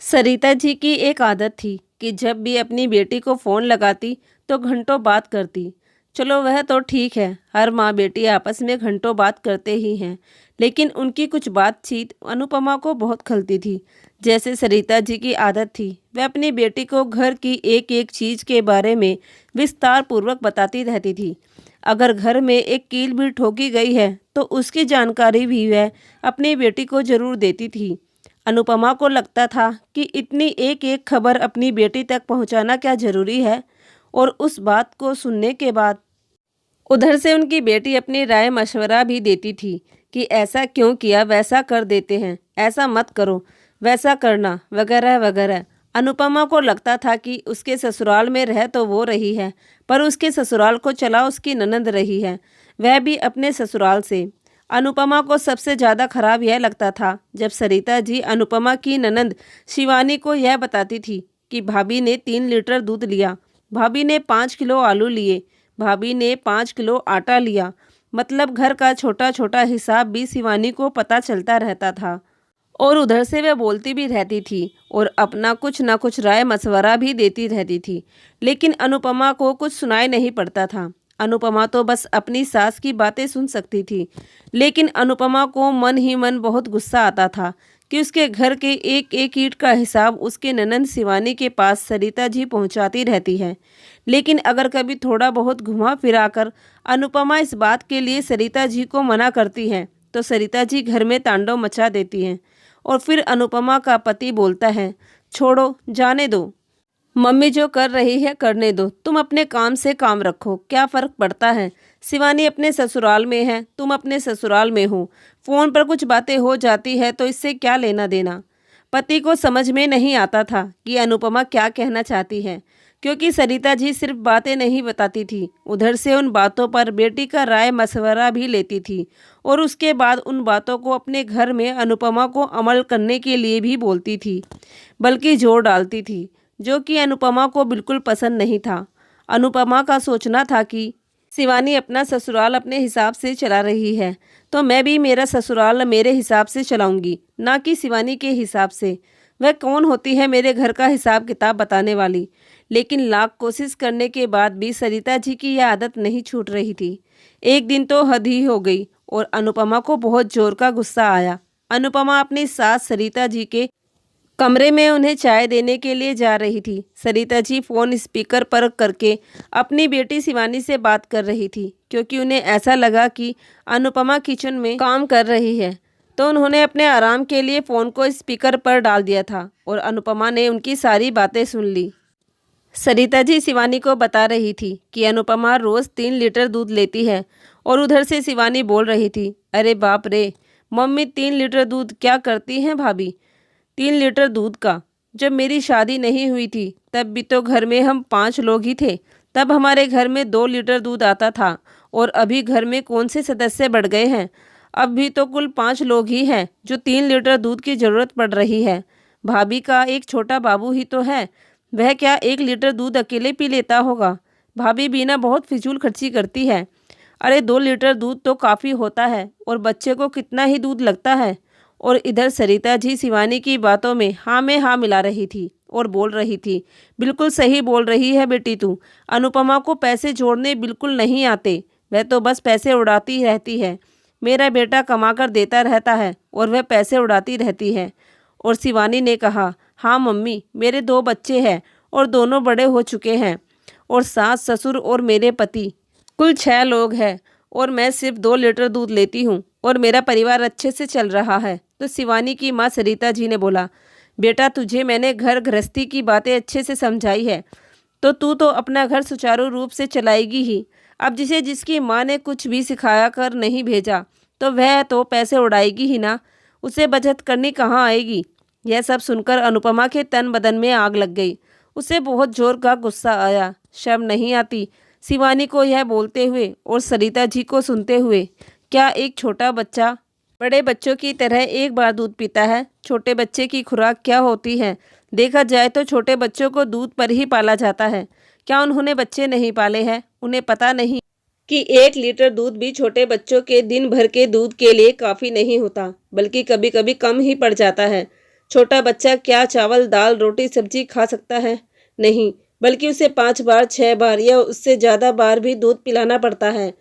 सरिता जी की एक आदत थी कि जब भी अपनी बेटी को फ़ोन लगाती तो घंटों बात करती। चलो वह तो ठीक है, हर माँ बेटी आपस में घंटों बात करते ही हैं, लेकिन उनकी कुछ बातचीत अनुपमा को बहुत खलती थी। जैसे सरिता जी की आदत थी, वह अपनी बेटी को घर की एक एक चीज़ के बारे में विस्तार पूर्वक बताती रहती थी। अगर घर में एक कील भी ठोकी गई है तो उसकी जानकारी भी वह अपनी बेटी को जरूर देती थी। अनुपमा को लगता था कि इतनी एक एक खबर अपनी बेटी तक पहुंचाना क्या जरूरी है, और उस बात को सुनने के बाद उधर से उनकी बेटी अपनी राय मशवरा भी देती थी कि ऐसा क्यों किया, वैसा कर देते हैं, ऐसा मत करो, वैसा करना, वगैरह वगैरह। अनुपमा को लगता था कि उसके ससुराल में रह तो वो रही है, पर उसके ससुराल को चला उसकी ननंद रही है, वह भी अपने ससुराल से। अनुपमा को सबसे ज़्यादा खराब यह लगता था जब सरिता जी अनुपमा की ननंद शिवानी को यह बताती थी कि भाभी ने 3 लीटर दूध लिया, भाभी ने 5 किलो आलू लिए, भाभी ने 5 किलो आटा लिया। मतलब घर का छोटा छोटा हिसाब भी शिवानी को पता चलता रहता था, और उधर से वह बोलती भी रहती थी और अपना कुछ ना कुछ राय मशवरा भी देती रहती थी। लेकिन अनुपमा को कुछ सुनाई नहीं पड़ता था। अनुपमा तो बस अपनी सास की बातें सुन सकती थी। लेकिन अनुपमा को मन ही मन बहुत गुस्सा आता था कि उसके घर के एक एक ईंट का हिसाब उसके ननंद शिवानी के पास सरिता जी पहुंचाती रहती है। लेकिन अगर कभी थोड़ा बहुत घुमा फिरा कर अनुपमा इस बात के लिए सरिता जी को मना करती है तो सरिता जी घर में तांडव मचा देती हैं। और फिर अनुपमा का पति बोलता है, छोड़ो, जाने दो, मम्मी जो कर रही है करने दो, तुम अपने काम से काम रखो, क्या फ़र्क पड़ता है। शिवानी अपने ससुराल में है, तुम अपने ससुराल में हो, फ़ोन पर कुछ बातें हो जाती है तो इससे क्या लेना देना। पति को समझ में नहीं आता था कि अनुपमा क्या कहना चाहती है, क्योंकि सरिता जी सिर्फ बातें नहीं बताती थी, उधर से उन बातों पर बेटी का राय मशवरा भी लेती थी, और उसके बाद उन बातों को अपने घर में अनुपमा को अमल करने के लिए भी बोलती थी, बल्कि जोर डालती थी, जो कि अनुपमा को बिल्कुल पसंद नहीं था। अनुपमा का सोचना था कि शिवानी अपना ससुराल अपने हिसाब से चला रही है, तो मैं भी मेरा ससुराल मेरे हिसाब से चलाऊंगी, ना कि शिवानी के हिसाब से। वह कौन होती है मेरे घर का हिसाब किताब बताने वाली। लेकिन लाख कोशिश करने के बाद भी सरिता जी की यह आदत नहीं छूट रही थी। एक दिन तो हद ही हो गई और अनुपमा को बहुत जोर का गुस्सा आया। अनुपमा अपनी सास सरिता जी के कमरे में उन्हें चाय देने के लिए जा रही थी। सरिता जी फ़ोन स्पीकर पर करके अपनी बेटी शिवानी से बात कर रही थी, क्योंकि उन्हें ऐसा लगा कि अनुपमा किचन में काम कर रही है। तो उन्होंने अपने आराम के लिए फ़ोन को स्पीकर पर डाल दिया था और अनुपमा ने उनकी सारी बातें सुन ली। सरिता जी शिवानी को बता रही थी कि अनुपमा रोज़ 3 लीटर दूध लेती है, और उधर से शिवानी बोल रही थी, अरे बाप रे, मम्मी 3 लीटर दूध क्या करती हैं भाभी, 3 लीटर दूध का। जब मेरी शादी नहीं हुई थी तब भी तो घर में हम 5 लोग ही थे, तब हमारे घर में 2 लीटर दूध आता था, और अभी घर में कौन से सदस्य बढ़ गए हैं, अब भी तो कुल 5 लोग ही हैं जो 3 लीटर दूध की ज़रूरत पड़ रही है। भाभी का एक छोटा बाबू ही तो है, वह क्या 1 लीटर दूध अकेले पी लेता होगा। भाभी बीना बहुत फिजूल खर्ची करती है। अरे 2 लीटर दूध तो काफ़ी होता है, और बच्चे को कितना ही दूध लगता है। और इधर सरिता जी शिवानी की बातों में हाँ मिला रही थी और बोल रही थी, बिल्कुल सही बोल रही है बेटी तू, अनुपमा को पैसे जोड़ने बिल्कुल नहीं आते, वह तो बस पैसे उड़ाती रहती है। मेरा बेटा कमा कर देता रहता है और वह पैसे उड़ाती रहती है। और शिवानी ने कहा, हाँ मम्मी, मेरे 2 बच्चे हैं और दोनों बड़े हो चुके हैं, और सास ससुर और मेरे पति, कुल 6 लोग हैं, और मैं सिर्फ 2 लीटर दूध लेती हूँ और मेरा परिवार अच्छे से चल रहा है। तो शिवानी की माँ सरिता जी ने बोला, बेटा तुझे मैंने घर गृहस्थी की बातें अच्छे से समझाई है, तो तू तो अपना घर सुचारू रूप से चलाएगी ही। अब जिसे जिसकी माँ ने कुछ भी सिखाया कर नहीं भेजा तो वह तो पैसे उड़ाएगी ही ना, उसे बचत करनी कहाँ आएगी। यह सब सुनकर अनुपमा के तन बदन में आग लग गई। उसे बहुत जोर का गुस्सा आया। शर्म नहीं आती शिवानी को यह बोलते हुए और सरिता जी को सुनते हुए। क्या एक छोटा बच्चा बड़े बच्चों की तरह एक बार दूध पीता है? छोटे बच्चे की खुराक क्या होती है? देखा जाए तो छोटे बच्चों को दूध पर ही पाला जाता है। क्या उन्होंने बच्चे नहीं पाले हैं? उन्हें पता नहीं कि 1 लीटर दूध भी छोटे बच्चों के दिन भर के दूध के लिए काफ़ी नहीं होता, बल्कि कभी कभी कम ही पड़ जाता है। छोटा बच्चा क्या चावल दाल रोटी सब्जी खा सकता है? नहीं, बल्कि उसे 5 बार 6 बार या उससे ज़्यादा बार भी दूध पिलाना पड़ता है।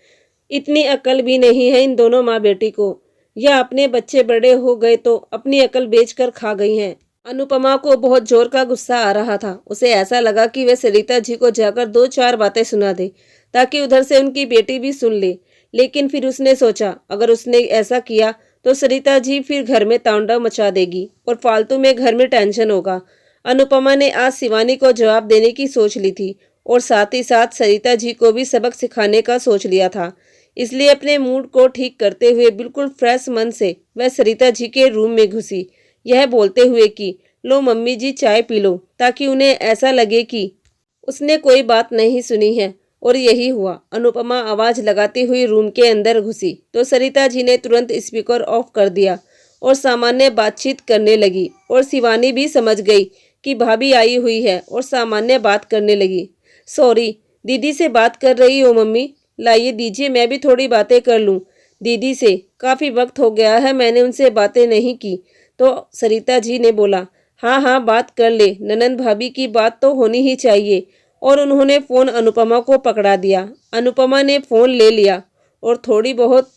इतनी अकल भी नहीं है इन दोनों माँ बेटी को। या अपने बच्चे बड़े हो गए तो अपनी अकल बेचकर खा गई हैं। अनुपमा को बहुत जोर का गुस्सा आ रहा था। उसे ऐसा लगा कि वह सरिता जी को जाकर 2-4 बातें सुना दे ताकि उधर से उनकी बेटी भी सुन ले। लेकिन फिर उसने सोचा, अगर उसने ऐसा किया तो सरिता जी फिर घर में तांडव मचा देगी और फालतू में घर में टेंशन होगा। अनुपमा ने आज शिवानी को जवाब देने की सोच ली थी और साथ ही साथ सरिता जी को भी सबक सिखाने का सोच लिया था। इसलिए अपने मूड को ठीक करते हुए बिल्कुल फ्रेश मन से वह सरिता जी के रूम में घुसी, यह बोलते हुए कि लो मम्मी जी चाय पी लो, ताकि उन्हें ऐसा लगे कि उसने कोई बात नहीं सुनी है। और यही हुआ। अनुपमा आवाज लगाती हुई रूम के अंदर घुसी तो सरिता जी ने तुरंत स्पीकर ऑफ कर दिया और सामान्य बातचीत करने लगी। और शिवानी भी समझ गई कि भाभी आई हुई है और सामान्य बात करने लगी। सॉरी, दीदी से बात कर रही हो मम्मी? लाइए दीजिए मैं भी थोड़ी बातें कर लूँ दीदी से, काफ़ी वक्त हो गया है मैंने उनसे बातें नहीं की। तो सरिता जी ने बोला, हाँ हाँ बात कर ले, ननंद भाभी की बात तो होनी ही चाहिए। और उन्होंने फ़ोन अनुपमा को पकड़ा दिया। अनुपमा ने फ़ोन ले लिया और थोड़ी बहुत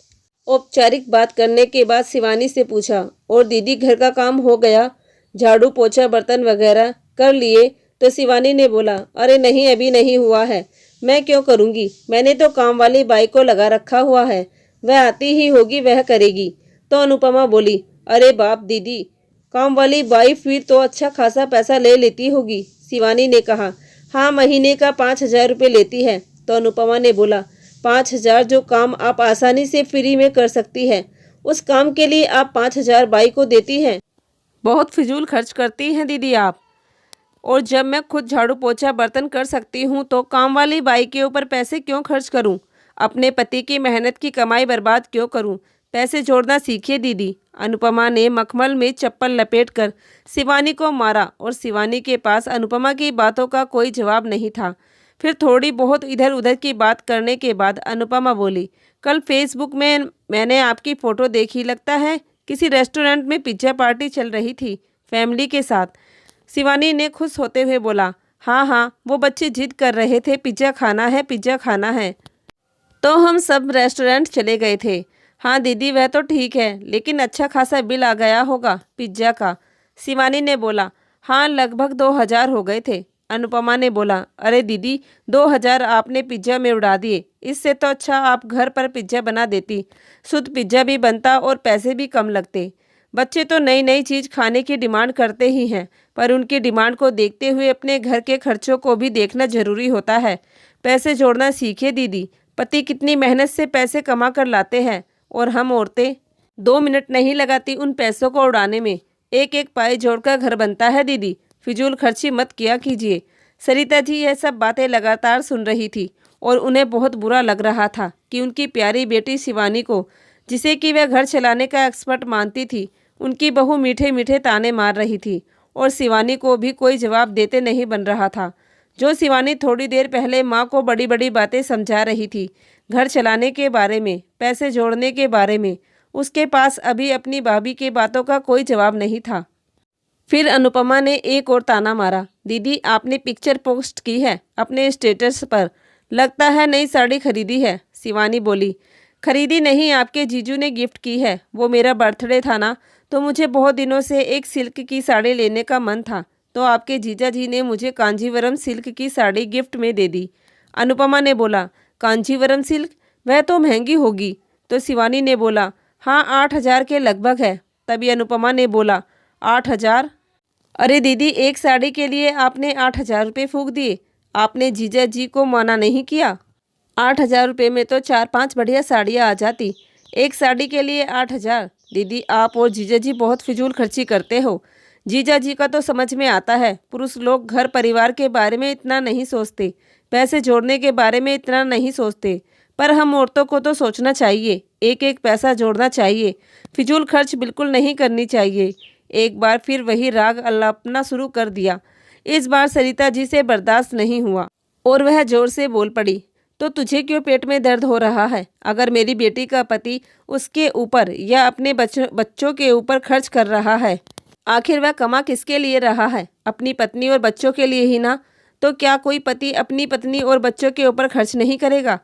औपचारिक बात करने के बाद शिवानी से पूछा, और दीदी घर का काम हो गया? झाड़ू पोछा बर्तन वगैरह कर लिए? तो शिवानी ने बोला, अरे नहीं अभी नहीं हुआ है, मैं क्यों करूँगी, मैंने तो काम वाली बाई को लगा रखा हुआ है, वह आती ही होगी वह करेगी। तो अनुपमा बोली, अरे बाप दीदी, काम वाली बाई फिर तो अच्छा खासा पैसा ले लेती होगी। शिवानी ने कहा, हाँ महीने का 5,000 रुपये लेती है। तो अनुपमा ने बोला, 5,000? जो काम आप आसानी से फ्री में कर सकती है, उस काम के लिए आप 5,000 बाई को देती हैं? बहुत फिजूल खर्च करती हैं दीदी आप। और जब मैं खुद झाड़ू पोछा बर्तन कर सकती हूँ तो काम वाली बाई के ऊपर पैसे क्यों खर्च करूँ? अपने पति की मेहनत की कमाई बर्बाद क्यों करूँ? पैसे जोड़ना सीखिए दीदी। अनुपमा ने मखमल में चप्पल लपेटकर शिवानी को मारा और शिवानी के पास अनुपमा की बातों का कोई जवाब नहीं था। फिर थोड़ी बहुत इधर उधर की बात करने के बाद अनुपमा बोली, कल फेसबुक में मैंने आपकी फ़ोटो देखी, लगता है किसी रेस्टोरेंट में पिज्ज़ा पार्टी चल रही थी फैमिली के साथ। शिवानी ने खुश होते हुए बोला, हाँ हाँ वो बच्चे जिद कर रहे थे पिज्ज़ा खाना है पिज्ज़ा खाना है, तो हम सब रेस्टोरेंट चले गए थे। हाँ दीदी वह तो ठीक है, लेकिन अच्छा खासा बिल आ गया होगा पिज्ज़ा का। शिवानी ने बोला, हाँ लगभग 2,000 हो गए थे। अनुपमा ने बोला, अरे दीदी 2,000 आपने पिज्ज़ा में उड़ा दिए, इससे तो अच्छा आप घर पर पिज्ज़ा बना देती, शुद्ध पिज्ज़ा भी बनता और पैसे भी कम लगते। बच्चे तो नई नई चीज़ खाने की डिमांड करते ही हैं, पर उनकी डिमांड को देखते हुए अपने घर के खर्चों को भी देखना ज़रूरी होता है। पैसे जोड़ना सीखिए दीदी। पति कितनी मेहनत से पैसे कमा कर लाते हैं और हम औरतें 2 मिनट नहीं लगाती उन पैसों को उड़ाने में। एक एक पाई जोड़कर घर बनता है दीदी, फिजूल खर्ची मत किया कीजिए। सरिता जी यह सब बातें लगातार सुन रही थी और उन्हें बहुत बुरा लग रहा था कि उनकी प्यारी बेटी शिवानी को, जिसे कि वह घर चलाने का एक्सपर्ट मानती थी, उनकी बहू मीठे मीठे ताने मार रही थी और शिवानी को भी कोई जवाब देते नहीं बन रहा था। जो शिवानी थोड़ी देर पहले माँ को बड़ी बड़ी बातें समझा रही थी, घर चलाने के बारे में, पैसे जोड़ने के बारे में, उसके पास अभी अपनी भाभी की बातों का कोई जवाब नहीं था। फिर अनुपमा ने एक और ताना मारा, दीदी आपने पिक्चर पोस्ट की है अपने स्टेटस पर, लगता है नई साड़ी खरीदी है। शिवानी बोली, खरीदी नहीं, आपके जीजू ने गिफ्ट की है। वो मेरा बर्थडे था ना, तो मुझे बहुत दिनों से एक सिल्क की साड़ी लेने का मन था, तो आपके जीजा जी ने मुझे कांजीवरम सिल्क की साड़ी गिफ्ट में दे दी। अनुपमा ने बोला, कांजीवरम सिल्क, वह तो महंगी होगी। तो शिवानी ने बोला, हाँ 8,000 के लगभग है। तभी अनुपमा ने बोला, 8,000? अरे दीदी एक साड़ी के लिए आपने 8,000 रुपये फूंक दिए, आपने जीजा जी को मना नहीं किया। 8,000 रुपये में तो 4-5 बढ़िया साड़ियाँ आ जाती, एक साड़ी के लिए 8,000? दीदी आप और जीजा जी बहुत फिजूल खर्ची करते हो। जीजा जी का तो समझ में आता है, पुरुष लोग घर परिवार के बारे में इतना नहीं सोचते, पैसे जोड़ने के बारे में इतना नहीं सोचते, पर हम औरतों को तो सोचना चाहिए, एक एक पैसा जोड़ना चाहिए, फिजूल खर्च बिल्कुल नहीं करनी चाहिए। एक बार फिर वही राग अलापना शुरू कर दिया। इस बार सरिता जी से बर्दाश्त नहीं हुआ और वह जोर से बोल पड़ी, तो तुझे क्यों पेट में दर्द हो रहा है? अगर मेरी बेटी का पति उसके ऊपर या अपने बच्चों के ऊपर खर्च कर रहा है आखिर वह कमा किसके लिए रहा है? अपनी पत्नी और बच्चों के लिए ही ना। तो क्या कोई पति अपनी पत्नी और बच्चों के ऊपर खर्च नहीं करेगा?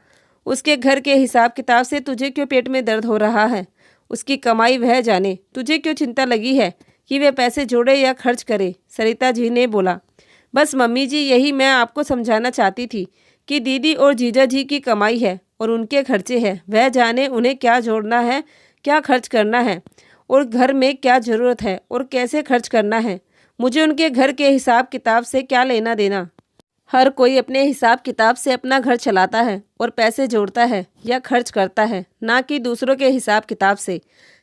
उसके घर के हिसाब किताब से तुझे क्यों पेट में दर्द हो रहा है? उसकी कमाई वह जाने, तुझे क्यों चिंता लगी है कि वह पैसे जोड़े या खर्च करे? सरिता जी ने बोला। बस मम्मी जी, यही मैं आपको समझाना चाहती थी कि दीदी और जीजा जी की कमाई है और उनके खर्चे हैं, वह जाने उन्हें क्या जोड़ना है, क्या खर्च करना है और घर में क्या ज़रूरत है और कैसे खर्च करना है। मुझे उनके घर के हिसाब किताब से क्या लेना देना। हर कोई अपने हिसाब किताब से अपना घर चलाता है और पैसे जोड़ता है या खर्च करता है, ना कि दूसरों के हिसाब किताब से।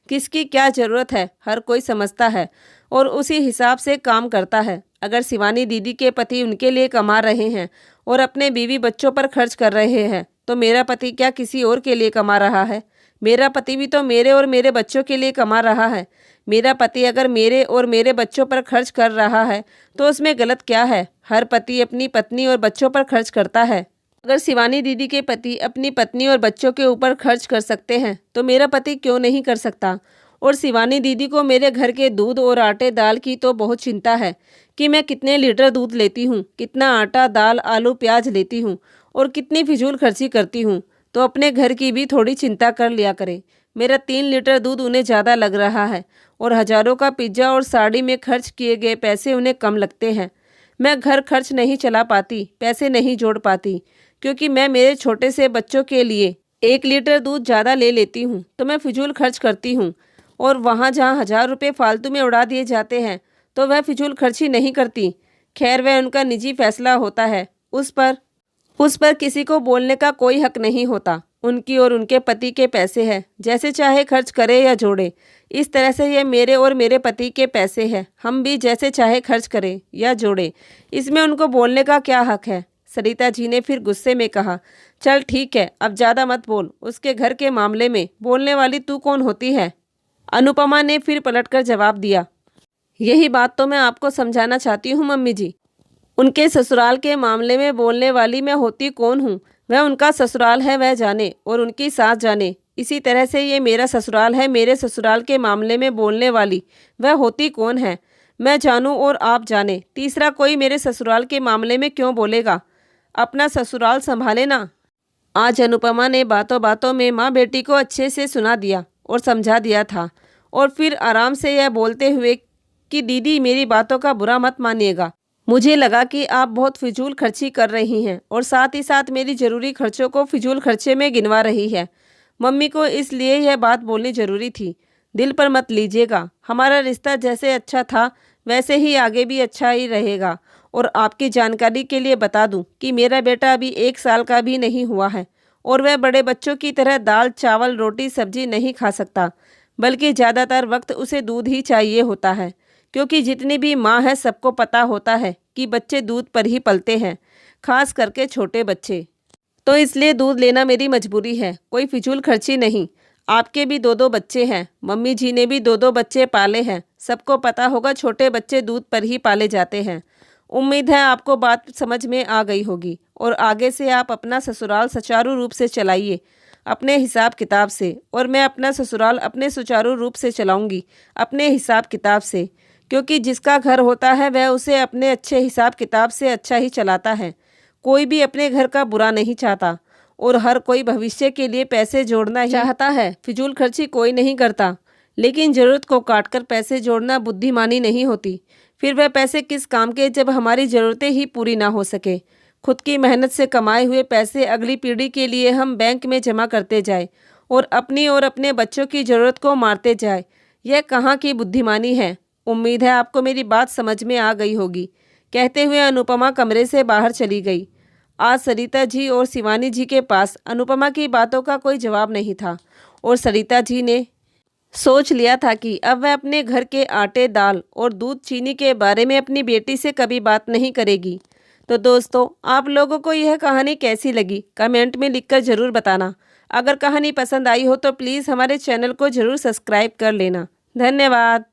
किसकी क्या ज़रूरत है हर कोई समझता है और उसी हिसाब से काम करता है। अगर शिवानी दीदी के पति उनके लिए कमा रहे हैं और अपने बीवी बच्चों पर खर्च कर रहे हैं, तो मेरा पति क्या किसी और के लिए कमा रहा है? मेरा पति भी तो मेरे और मेरे बच्चों के लिए कमा रहा है। मेरा पति अगर मेरे और मेरे बच्चों पर खर्च कर रहा है तो उसमें गलत क्या है? हर पति अपनी पत्नी और बच्चों पर खर्च करता है। अगर शिवानी दीदी के पति अपनी पत्नी और बच्चों के ऊपर खर्च कर सकते हैं तो मेरा पति क्यों नहीं कर सकता? और शिवानी दीदी को मेरे घर के दूध और आटे दाल की तो बहुत चिंता है कि मैं कितने लीटर दूध लेती हूँ, कितना आटा दाल आलू प्याज लेती हूँ और कितनी फिजूल खर्ची करती हूँ। तो अपने घर की भी थोड़ी चिंता कर लिया करें। मेरा 3 लीटर दूध उन्हें ज़्यादा लग रहा है और हज़ारों का पिज्ज़ा और साड़ी में खर्च किए गए पैसे उन्हें कम लगते हैं। मैं घर खर्च नहीं चला पाती, पैसे नहीं जोड़ पाती, क्योंकि मैं मेरे छोटे से बच्चों के लिए 1 लीटर दूध ज़्यादा ले लेती हूँ तो मैं फिजूल खर्च करती हूँ। और वहाँ जहाँ 1000 रुपये फालतू में उड़ा दिए जाते हैं तो वह फिजूल खर्ची नहीं करती। खैर, वह उनका निजी फैसला होता है, उस पर किसी को बोलने का कोई हक नहीं होता। उनकी और उनके पति के पैसे हैं, जैसे चाहे खर्च करे या जोड़े। इस तरह से ये मेरे और मेरे पति के पैसे हैं, हम भी जैसे चाहे खर्च करें या जोड़े, इसमें उनको बोलने का क्या हक है? सरिता जी ने फिर गुस्से में कहा, चल ठीक है, अब ज़्यादा मत बोल। उसके घर के मामले में बोलने वाली तू कौन होती है? अनुपमा ने फिर पलटकर जवाब दिया, यही बात तो मैं आपको समझाना चाहती हूँ मम्मी जी। उनके ससुराल के मामले में बोलने वाली मैं होती कौन हूँ? वह उनका ससुराल है, वह जाने, और उनकी सास जाने। इसी तरह से ये मेरा ससुराल है, मेरे ससुराल के मामले में बोलने वाली वह होती कौन है? मैं जानूँ और आप जाने, तीसरा कोई मेरे ससुराल के मामले में क्यों बोलेगा? अपना ससुराल संभाले ना। आज अनुपमा ने बातों बातों में माँ बेटी को अच्छे से सुना दिया और समझा दिया था, और फिर आराम से यह बोलते हुए कि दीदी, मेरी बातों का बुरा मत मानिएगा। मुझे लगा कि आप बहुत फिजूल खर्ची कर रही हैं और साथ ही साथ मेरी ज़रूरी खर्चों को फिजूल खर्चे में गिनवा रही है। मम्मी को इसलिए यह बात बोलनी ज़रूरी थी। दिल पर मत लीजिएगा, हमारा रिश्ता जैसे अच्छा था वैसे ही आगे भी अच्छा ही रहेगा। और आपकी जानकारी के लिए बता दूं कि मेरा बेटा अभी 1 साल का भी नहीं हुआ है और वह बड़े बच्चों की तरह दाल चावल रोटी सब्जी नहीं खा सकता, बल्कि ज़्यादातर वक्त उसे दूध ही चाहिए होता है। क्योंकि जितनी भी माँ है सबको पता होता है कि बच्चे दूध पर ही पलते हैं, खास करके छोटे बच्चे। तो इसलिए दूध लेना मेरी मजबूरी है, कोई फिजूल खर्ची नहीं। आपके भी 2-2 बच्चे हैं, मम्मी जी ने भी 2-2 बच्चे पाले हैं, सबको पता होगा छोटे बच्चे दूध पर ही पाले जाते हैं। उम्मीद है आपको बात समझ में आ गई होगी और आगे से आप अपना ससुराल सुचारू रूप से चलाइए अपने हिसाब किताब से, और मैं अपना ससुराल अपने सुचारू रूप से चलाऊंगी अपने हिसाब किताब से। क्योंकि जिसका घर होता है वह उसे अपने अच्छे हिसाब किताब से अच्छा ही चलाता है। कोई भी अपने घर का बुरा नहीं चाहता और हर कोई भविष्य के लिए पैसे जोड़ना ही चाहता है। फिजूल खर्ची कोई नहीं करता, लेकिन ज़रूरत को काटकर पैसे जोड़ना बुद्धिमानी नहीं होती। फिर वह पैसे किस काम के जब हमारी ज़रूरतें ही पूरी ना हो सके। खुद की मेहनत से कमाए हुए पैसे अगली पीढ़ी के लिए हम बैंक में जमा करते जाए और अपनी और अपने बच्चों की ज़रूरत को मारते जाए, यह कहाँ की बुद्धिमानी है? उम्मीद है आपको मेरी बात समझ में आ गई होगी। कहते हुए अनुपमा कमरे से बाहर चली गई। आज सरिता जी और शिवानी जी के पास अनुपमा की बातों का कोई जवाब नहीं था और सरिता जी ने सोच लिया था कि अब वह अपने घर के आटे दाल और दूध चीनी के बारे में अपनी बेटी से कभी बात नहीं करेगी। तो दोस्तों, आप लोगों को यह कहानी कैसी लगी कमेंट में लिखकर ज़रूर बताना। अगर कहानी पसंद आई हो तो प्लीज़ हमारे चैनल को ज़रूर सब्सक्राइब कर लेना। धन्यवाद।